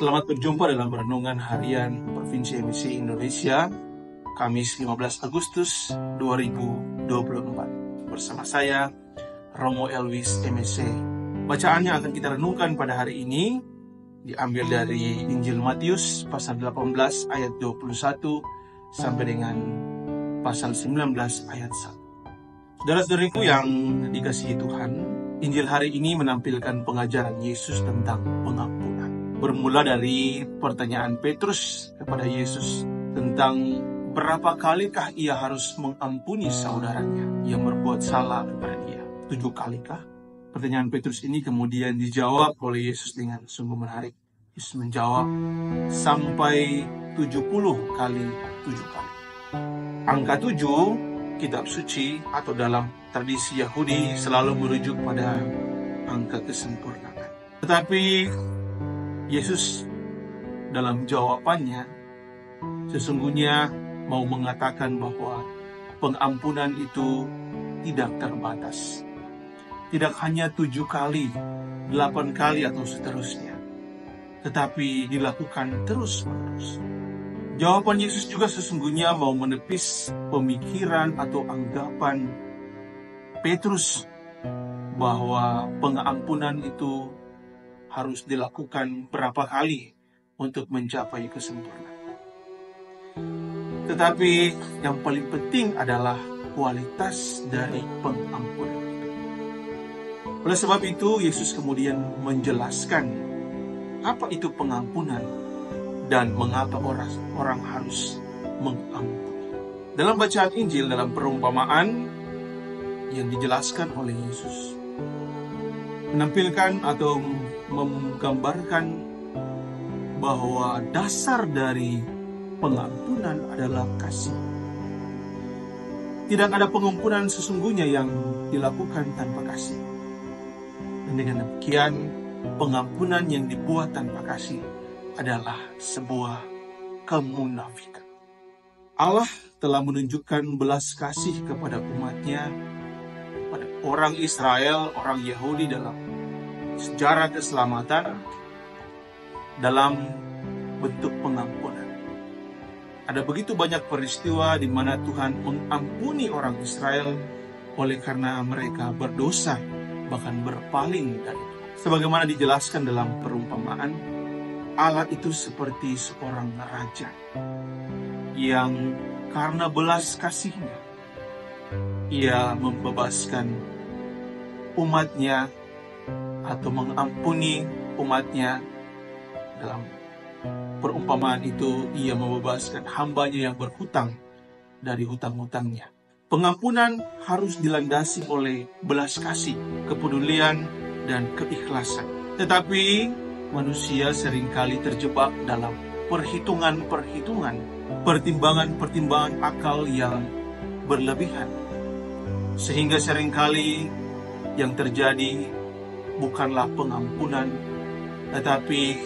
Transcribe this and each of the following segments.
Selamat berjumpa dalam Renungan Harian Provinsi MIC Indonesia, Kamis 15 Agustus 2024. Bersama saya, Romo Elvis MSC. Bacaannya akan kita renungkan pada hari ini, diambil dari Injil Matius, pasal 18 ayat 21, sampai dengan pasal 19 ayat 1. Saudara-saudariku yang dikasihi Tuhan, Injil hari ini menampilkan pengajaran Yesus tentang pengampunan. Bermula dari pertanyaan Petrus kepada Yesus tentang berapa kalikah ia harus mengampuni saudaranya yang berbuat salah kepada dia. 7 kalikah? Pertanyaan Petrus ini kemudian dijawab oleh Yesus dengan sungguh menarik. Yesus menjawab, sampai 70 kali 7 kali. Angka 7, kitab suci atau dalam tradisi Yahudi selalu merujuk pada angka kesempurnaan. Tetapi Yesus dalam jawabannya sesungguhnya mau mengatakan bahwa pengampunan itu tidak terbatas. Tidak hanya 7 kali, 8 kali atau seterusnya. Tetapi dilakukan terus-menerus. Jawaban Yesus juga sesungguhnya mau menepis pemikiran atau anggapan Petrus bahwa pengampunan itu harus dilakukan berapa kali untuk mencapai kesempurnaan. Tetapi yang paling penting adalah kualitas dari pengampunan itu. Oleh sebab itu, Yesus kemudian menjelaskan apa itu pengampunan dan mengapa orang harus mengampuni. Dalam bacaan Injil, dalam perumpamaan yang dijelaskan oleh Yesus, menampilkan atau menggambarkan bahwa dasar dari pengampunan adalah kasih. Tidak ada pengampunan sesungguhnya yang dilakukan tanpa kasih. Dan dengan demikian, pengampunan yang dibuat tanpa kasih adalah sebuah kemunafikan. Allah telah menunjukkan belas kasih kepada umatnya, pada orang Israel, orang Yahudi dalam sejarah keselamatan dalam bentuk pengampunan. Ada begitu banyak peristiwa di mana Tuhan mengampuni orang Israel oleh karena mereka berdosa, bahkan berpaling dari Tuhan. Sebagaimana dijelaskan dalam perumpamaan, Allah itu seperti seorang raja yang karena belas kasihnya, ia membebaskan umatnya atau mengampuni umatnya. Dalam perumpamaan itu, ia membebaskan hambanya yang berhutang dari hutang-hutangnya. Pengampunan harus dilandasi oleh belas kasih, kepedulian, dan keikhlasan. Tetapi manusia seringkali terjebak dalam perhitungan-perhitungan, pertimbangan-pertimbangan akal yang berlebihan. Sehingga seringkali yang terjadi bukanlah pengampunan, tetapi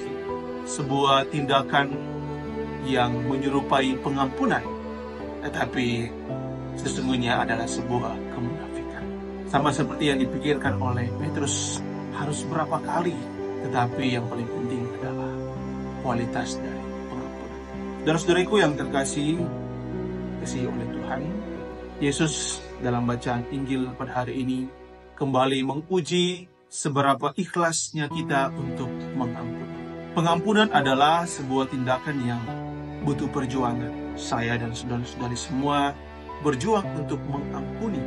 sebuah tindakan yang menyerupai pengampunan, tetapi sesungguhnya adalah sebuah kemunafikan. Sama seperti yang dipikirkan oleh Petrus, harus berapa kali, tetapi yang paling penting adalah kualitas dari pengampunan. Saudara-saudariku yang terkasih oleh Tuhan, Yesus dalam bacaan Injil pada hari ini kembali menguji seberapa ikhlasnya kita untuk mengampuni. Pengampunan adalah sebuah tindakan yang butuh perjuangan. Saya dan saudara-saudari semua berjuang untuk mengampuni.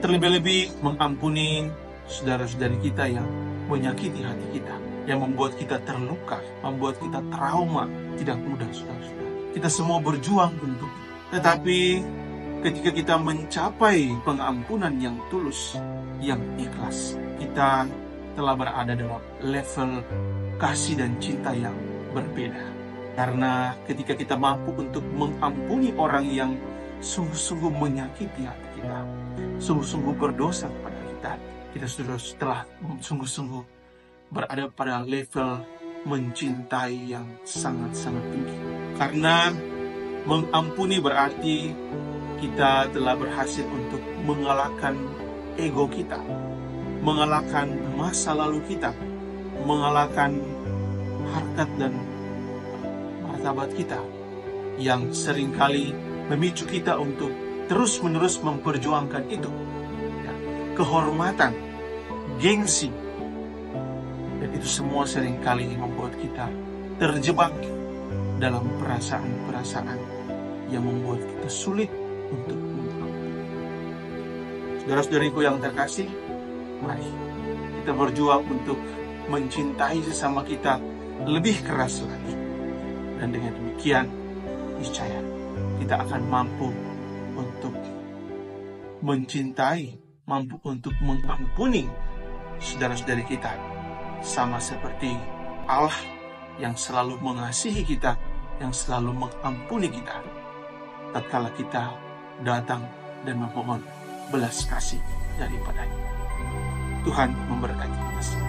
Terlebih-lebih mengampuni saudara-saudari kita yang menyakiti hati kita, yang membuat kita terluka, membuat kita trauma. Tidak mudah, saudara-saudara. Kita semua berjuang untuk. Tetapi ketika kita mencapai pengampunan yang tulus, yang ikhlas, kita telah berada dalam level kasih dan cinta yang berbeda. Karena ketika kita mampu untuk mengampuni orang yang sungguh-sungguh menyakiti hati kita, sungguh-sungguh berdosa kepada kita, kita sudah setelah sungguh-sungguh berada pada level mencintai yang sangat-sangat tinggi. Karena mengampuni berarti kita telah berhasil untuk mengalahkan ego kita, mengalahkan masa lalu kita, mengalahkan harkat dan martabat kita yang seringkali memicu kita untuk terus-menerus memperjuangkan itu. Ya, kehormatan, gengsi, dan itu semua seringkali membuat kita terjebak dalam perasaan-perasaan yang membuat kita sulit untuk mengampuni. Saudara-saudariku yang terkasih, mari kita berjuang untuk mencintai sesama kita lebih keras lagi. Dan dengan demikian, niscaya kita akan mampu untuk mencintai, mampu untuk mengampuni saudara-saudari kita, sama seperti Allah yang selalu mengasihi kita, yang selalu mengampuni kita tatkala kita datang dan memohon belas kasih daripadanya. Tuhan memberkati kita semua.